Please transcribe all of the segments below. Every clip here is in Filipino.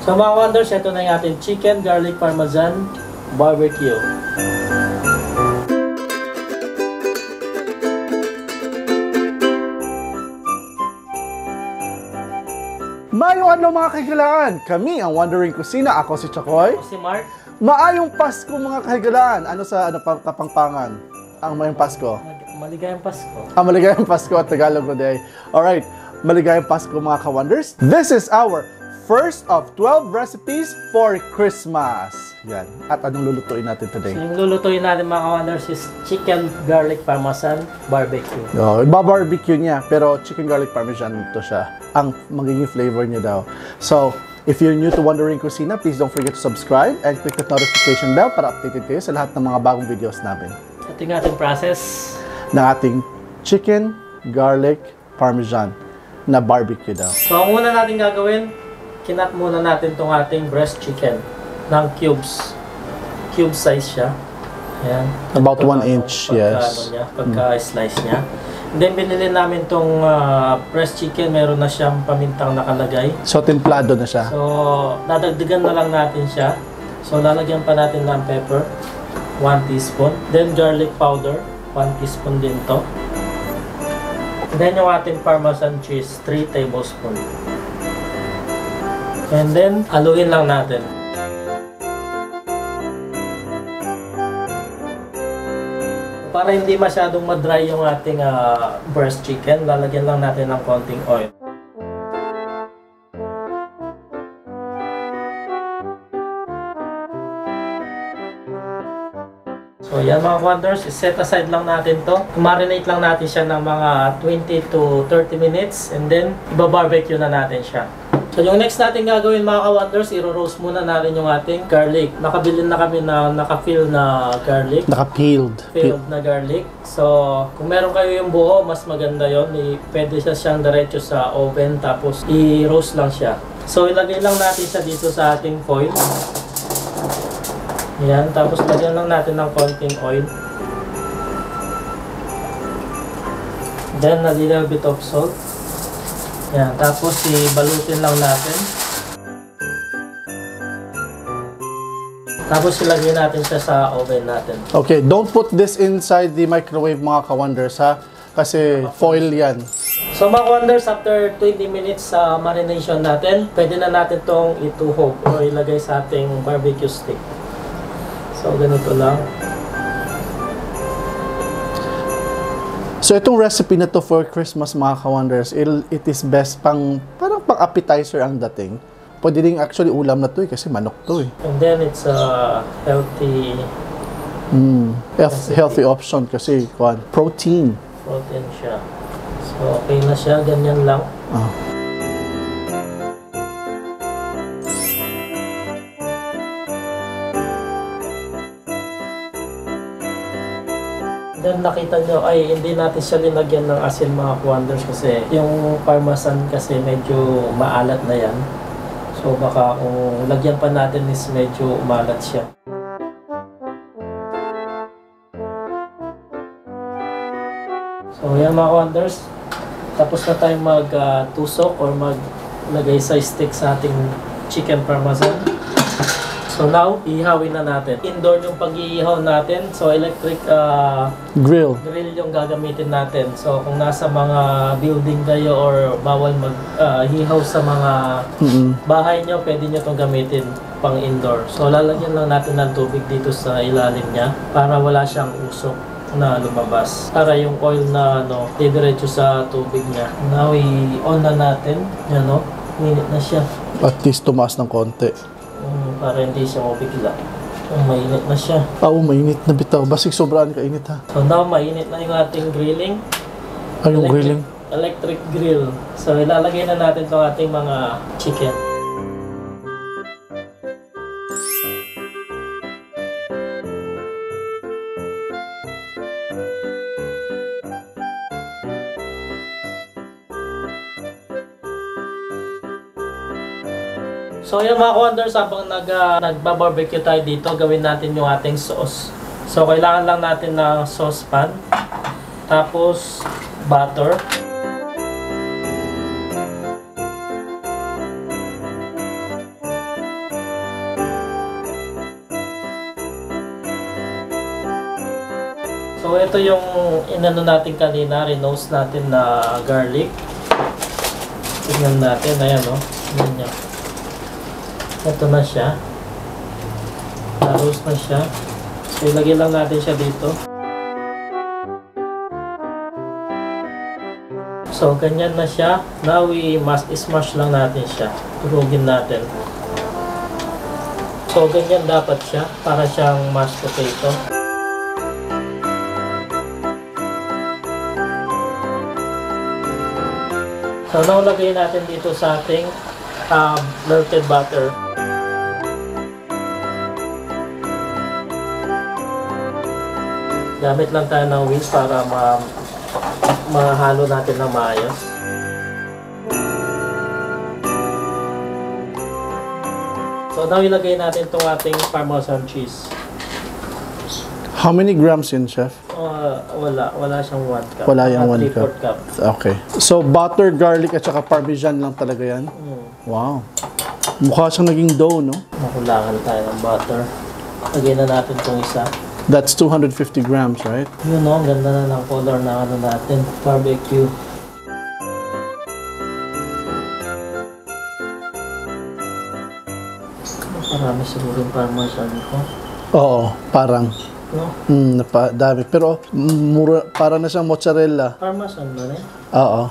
So mga wonders, ito na yung ating chicken garlic parmesan barbecue. Mayong adlaw mga kahigalaan! Kami ang Wandering Kusina. Ako si Chakoy. Ako si Mark. Maayong Pasko mga kahigalaan! Ano sa kapangpangan? Ang mayong Pasko? Maligayang Pasko. Maligayang Pasko at Tagalog ko day. Alright, maligayang Pasko mga ka-wonders. This is our first of 12 recipes for Christmas. Yan. At anong lulutuin natin today? So yung lulutuin natin mga ka-wonders is chicken garlic parmesan barbecue. Iba-barbecue niya, pero chicken garlic parmesan to siya. Ang magiging flavor niya daw. So, if you're new to Wandering Kusina, please don't forget to subscribe and click the notification bell para updated kayo sa lahat ng mga bagong videos namin. Ito yung ating process ng ating chicken garlic parmesan na barbecue daw. So, ang una natin gagawin, kinat muna natin itong ating breast chicken ng cubes. Cube size siya. Ayan. About 1 inch, yes. Pagka-slice niya. And then, binili namin itong breast chicken. Meron na siyang pamintang nakalagay. So, templado na siya. So, dadagdagan na lang natin siya. So, lalagyan pa natin ng pepper. 1 teaspoon. Then, garlic powder. 1 teaspoon din to. And then, yung ating parmesan cheese. 3 tablespoon. And then, haluin lang natin. Para hindi masyadong ma-dry yung ating breast chicken, lalagyan lang natin ng konting oil. So yan mga wonders, set aside lang natin to. Marinate lang natin siya ng mga 20 to 30 minutes and then iba-barbecue na natin siya. So yung next natin gagawin mga ka-wonders, i-roast muna natin yung ating garlic. Nakabili na kami na naka-peel na garlic. Naka-peeled. Peeled na garlic. So kung meron kayo yung buo, mas maganda yon. Pwede siya siyang diretso sa oven tapos i-roast lang siya. So ilagay lang natin siya dito sa ating foil. Yan, tapos lagyan lang natin ng konting oil. Then a little bit of salt. Yan, tapos ibalutin lang natin. Tapos ilagay natin siya sa oven natin. Okay, don't put this inside the microwave mga ka-wonders ha. Kasi foil yan. So mga wonders, after 20 minutes sa marination natin, pwede na natin itong ituhog o ilagay sa ating barbecue stick. So ganito lang. So itong recipe na to for Christmas mga ka-wonders, it is best parang pang appetizer ang dating. Pwede rin actually ulam na to kasi manok to eh. And then it's a healthy healthy option kasi protein. Protein siya. So okay na siya, ganyan lang. Then nakita nyo ay hindi natin siya linagyan ng asin mga wonders kasi yung parmesan kasi medyo maalat na yan. So baka kung lagyan pa natin is medyo umalat siya. So yan mga wonders, tapos na tayong mag-tusok or maglagay sa stick sa ating chicken parmesan. So now, ihawin na natin. Indoor yung pag-iihaw natin. So electric grill yung gagamitin natin. So kung nasa mga building kayo or bawal mag-ihaw sa mga bahay nyo, pwede nyo itong gamitin pang indoor. So lalagyan lang natin ng tubig dito sa ilalim niya para wala siyang usok na lumabas. Para yung oil na didiretso sa tubig niya. Now, i-on na natin. Yan minute na siya. At least tumaas ng konti. Para hindi siya mabigla. Mainit na siya. Mainit na bitaw. Basig sobraan kainit ha. So now, mainit na yung ating grilling. Yung grilling? Electric grill. So ilalagay na natin itong ating mga chicken. So yung mga wonders, habang nagba-barbecue tayo dito, gawin natin yung ating sauce. So kailangan lang natin ng saucepan, tapos butter, So, ito yung inano natin kanina, renose natin na garlic. Tingnan natin, ayan o. Tingnan nyo. Ito na siya. Na-roast na siya. So, ilagay lang natin siya dito. So, ganyan na siya. Now, smash lang natin siya. Turugin natin. So, ganyan dapat siya. Para siyang mashed potato. So, now lagay natin dito sa ating melted butter. Gamit lang tayo ng whisk para mahalo natin ng maayos. So, now ilagay natin itong ating Parmesan cheese. How many grams yun, Chef? Wala siyang 1 cup. Wala yung 1 3/4 cup. Okay. So, butter, garlic, at saka parmesan lang talaga yan? Wow. Mukha siyang naging dough, no? Makulangan tayo ng butter. Lagyan na natin itong isa. That's 250 grams, right? Yun o, ang ganda na ng color na ano natin. Barbecue. Marami siguro yung parmesan ko. Oo, parang. No? Dami. Pero, para na siyang mozzarella. Parmesan na rin. Oo.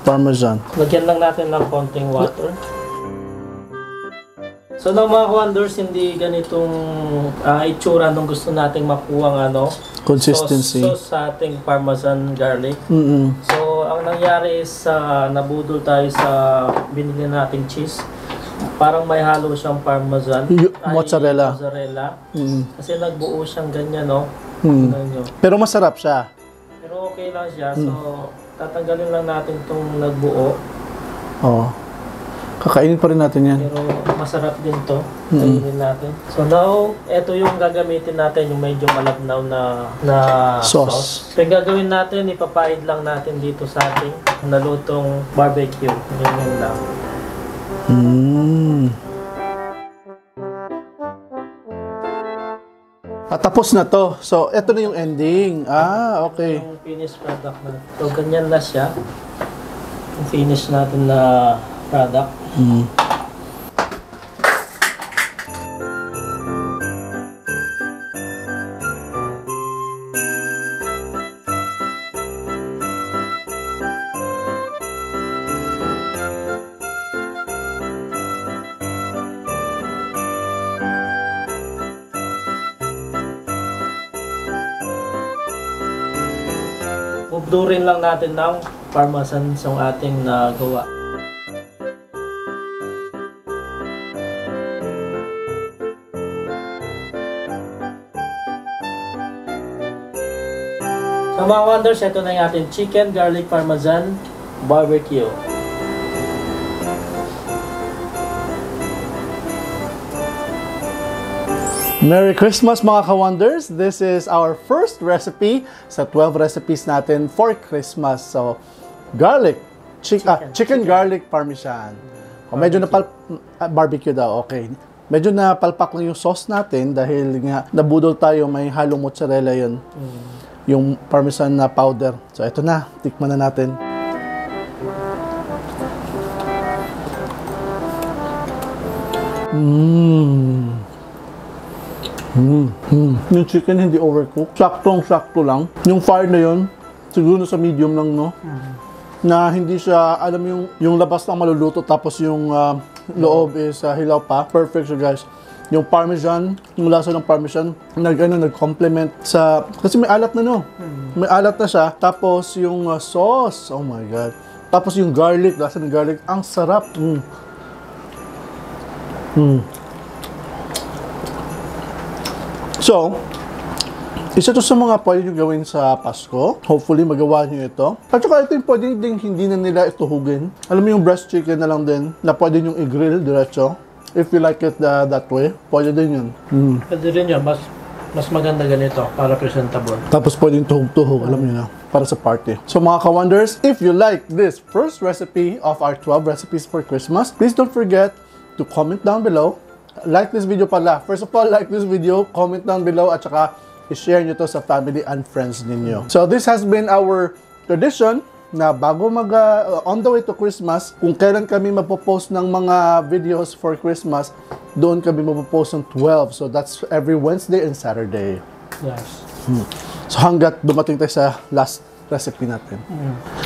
Parmesan. Lagyan lang natin ng konting water. So now mga wonders, hindi ganitong itsura nung gusto nating makuha ng Consistency. sauce sa ating Parmesan garlic. So ang nangyari is nabudol tayo sa binili nating cheese. Parang may halo siyang Parmesan. Mozzarella. Kasi nagbuo siyang ganyan, no? Pero masarap siya. Pero okay lang siya. So tatanggalin lang natin itong nagbuo. Oo. Kakainin pa rin natin yan. Pero masarap din to. Kainin natin. So now, ito yung gagamitin natin, yung medyo malabnaw na sauce. So yung gagawin natin, ipapahid lang natin dito sa ating nalutong barbecue. Ganyan lang. Tapos na to. So, ito na yung ending. Okay. Yung finished product na. So, ganyan na siya. Yung finished natin na product. Ubdurin lang natin ng parmesan sa ating nagawa. So mga wonders, ito na yung ating chicken garlic parmesan barbecue. Merry Christmas mga ka-wonders! This is our first recipe sa 12 recipes natin for Christmas. So, chicken garlic parmesan. Medyo barbecue daw, okay. Medyo napalpak lang yung sauce natin dahil nga nabudol tayo, may halong mozzarella yun. Yung parmesan na powder. So, ito na. Tikman na natin. Yung chicken hindi overcooked. Saktong-sakto lang. Yung fire na yun, siguro sa medium lang, no? Na hindi siya, alam yung labas lang maluluto tapos yung loob is hilaw pa. Perfect siya, guys. Yung parmesan, yung lasa ng parmesan, nag-complement sa, kasi may alat na, no? May alat na siya. Tapos yung sauce, oh my God. Tapos yung garlic, lasa ng garlic, ang sarap. So, isa to sa mga pwede nyo gawin sa Pasko. Hopefully, magawa nyo ito. At saka ito yung pwede din hindi na nila ituhugin. Alam mo yung breast chicken na lang din na pwede nyo i-grill diretso. If you like it that way, pwede din yun. Pwede rin yun. Mas maganda ganito para presentable. Tapos pwede yung tuhog-tuhog, alam nyo na, para sa party. So mga ka-wonders, if you like this first recipe of our 12 recipes for Christmas, please don't forget to comment down below. Like this video pala. First of all, like this video, comment down below, at saka i-share nyo to sa family and friends ninyo. So this has been our tradition na bago on the way to Christmas, kung kailan kami magpo-post ng mga videos for Christmas, doon kami magpo-post ng 12. So that's every Wednesday and Saturday. Yes. So hanggat dumating tayo sa last recipe natin.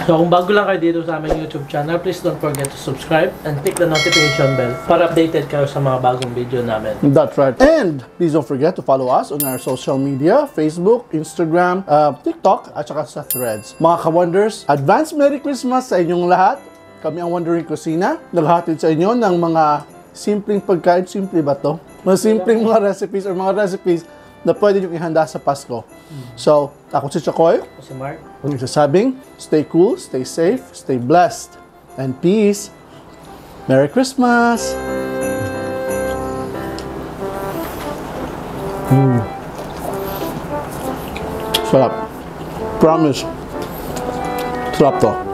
So kung bago lang kayo dito sa aming YouTube channel, please don't forget to subscribe and click the notification bell para updated kayo sa mga bagong video namin. That's right. And please don't forget to follow us on our social media, Facebook, Instagram, TikTok, at saka sa Threads. Mga ka-Wonders, advance Merry Christmas sa inyong lahat. Kami ang Wondering Kusina. Naghahatid sa inyo ng mga simpleng pagkain. Simple ba to? Mga simpleng mga recipes or mga recipes na pwede nyo ihanda sa Pasko. So, ako si Chakoy. Ako si Mark. Ang nagsasabing, stay cool, stay safe, stay blessed, and peace. Merry Christmas! Sarap. Promise. Sarap to.